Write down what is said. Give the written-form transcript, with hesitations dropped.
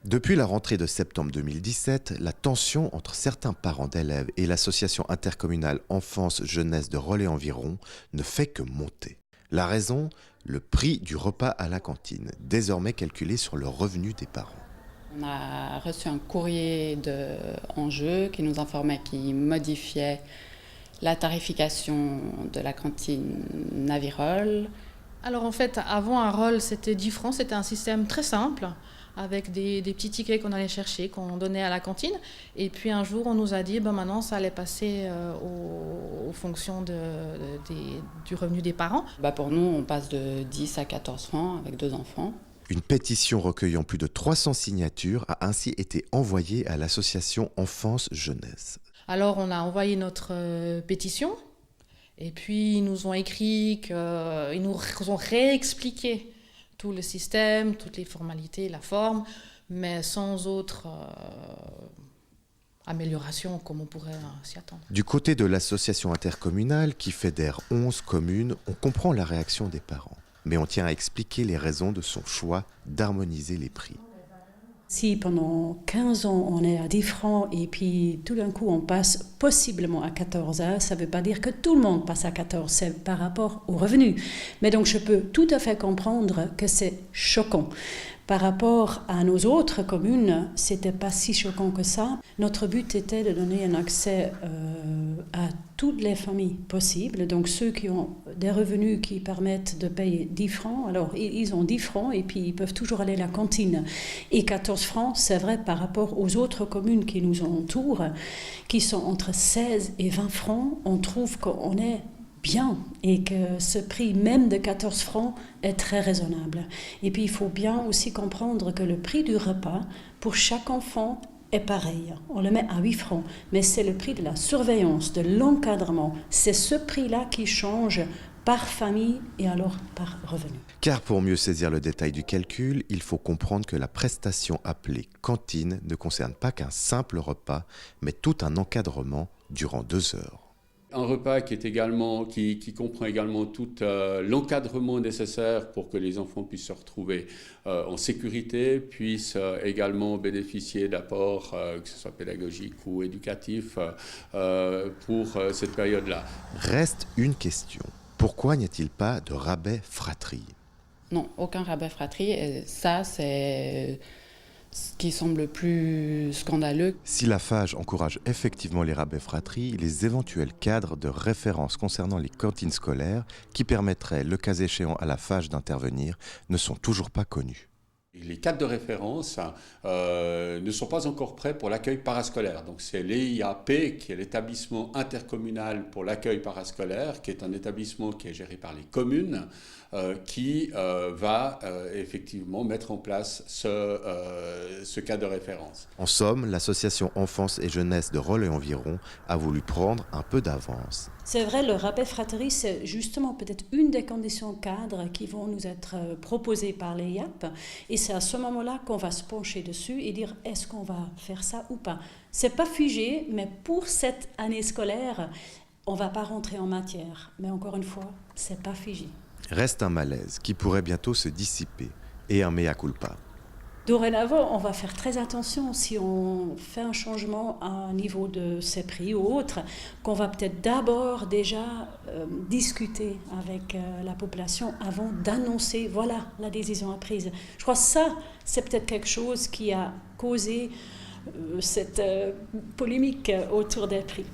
Depuis la rentrée de septembre 2017, la tension entre certains parents d'élèves et l'association intercommunale Enfance-Jeunesse de Relais-Environ ne fait que monter. La raison, le prix du repas à la cantine, désormais calculé sur le revenu des parents. On a reçu un courrier de Enjeu qui nous informait qu'il modifiait la tarification de la cantine Navirol. Alors en fait, avant un rôle, c'était 10 francs, c'était un système très simple, avec des petits tickets qu'on allait chercher, qu'on donnait à la cantine. Et puis un jour, on nous a dit, maintenant, ça allait passer aux fonctions du revenu des parents. Pour nous, on passe de 10 à 14 francs avec 2 enfants. Une pétition recueillant plus de 300 signatures a ainsi été envoyée à l'association Enfance-Jeunesse. Alors on a envoyé notre pétition, et puis ils nous ont écrit ils nous ont réexpliqué tout le système, toutes les formalités, la forme, mais sans autre amélioration comme on pourrait s'y attendre. Du côté de l'association intercommunale qui fédère 11 communes, on comprend la réaction des parents. Mais on tient à expliquer les raisons de son choix d'harmoniser les prix. Si pendant 15 ans on est à 10 francs et puis tout d'un coup on passe possiblement à 14 heures, ça ne veut pas dire que tout le monde passe à 14, c'est par rapport aux revenus. Mais donc je peux tout à fait comprendre que c'est choquant. Par rapport à nos autres communes, ce n'était pas si choquant que ça. Notre but était de donner un accès à toutes les familles possibles. Donc ceux qui ont des revenus qui permettent de payer 10 francs, alors ils ont 10 francs et puis ils peuvent toujours aller à la cantine. Et 14 francs, c'est vrai par rapport aux autres communes qui nous entourent, qui sont entre 16 et 20 francs, on trouve qu'on est bien et que ce prix même de 14 francs est très raisonnable. Et puis il faut bien aussi comprendre que le prix du repas pour chaque enfant est pareil. On le met à 8 francs, mais c'est le prix de la surveillance, de l'encadrement. C'est ce prix-là qui change par famille et alors par revenu. Car pour mieux saisir le détail du calcul, il faut comprendre que la prestation appelée cantine ne concerne pas qu'un simple repas, mais tout un encadrement durant 2 heures. Un repas qui comprend également tout l'encadrement nécessaire pour que les enfants puissent se retrouver en sécurité, puissent également bénéficier d'apports, que ce soit pédagogiques ou éducatifs, pour cette période-là. Reste une question. Pourquoi n'y a-t-il pas de rabais fratrie ? Non, aucun rabais fratrie. Et ça, c'est ce qui semble le plus scandaleux. Si la FAGE encourage effectivement les rabais fratrie, les éventuels cadres de référence concernant les cantines scolaires qui permettraient, le cas échéant à la FAGE d'intervenir, ne sont toujours pas connus. Les cadres de référence ne sont pas encore prêts pour l'accueil parascolaire. Donc c'est l'EIAP, qui est l'établissement intercommunal pour l'accueil parascolaire, qui est un établissement qui est géré par les communes, qui va effectivement mettre en place ce cadre de référence. En somme, l'association Enfance et Jeunesse de Relais-Environ a voulu prendre un peu d'avance. C'est vrai, le rabais fratrie, c'est justement peut-être une des conditions cadres qui vont nous être proposées par l'EIAP. Et c'est à ce moment-là qu'on va se pencher dessus et dire est-ce qu'on va faire ça ou pas. C'est pas figé, mais pour cette année scolaire, on va pas rentrer en matière. Mais encore une fois, c'est pas figé. Reste un malaise qui pourrait bientôt se dissiper et un mea culpa. Dorénavant, on va faire très attention si on fait un changement à un niveau de ces prix ou autre, qu'on va peut-être d'abord déjà discuter avec la population avant d'annoncer, voilà, la décision est prise. Je crois que ça, c'est peut-être quelque chose qui a causé cette polémique autour des prix.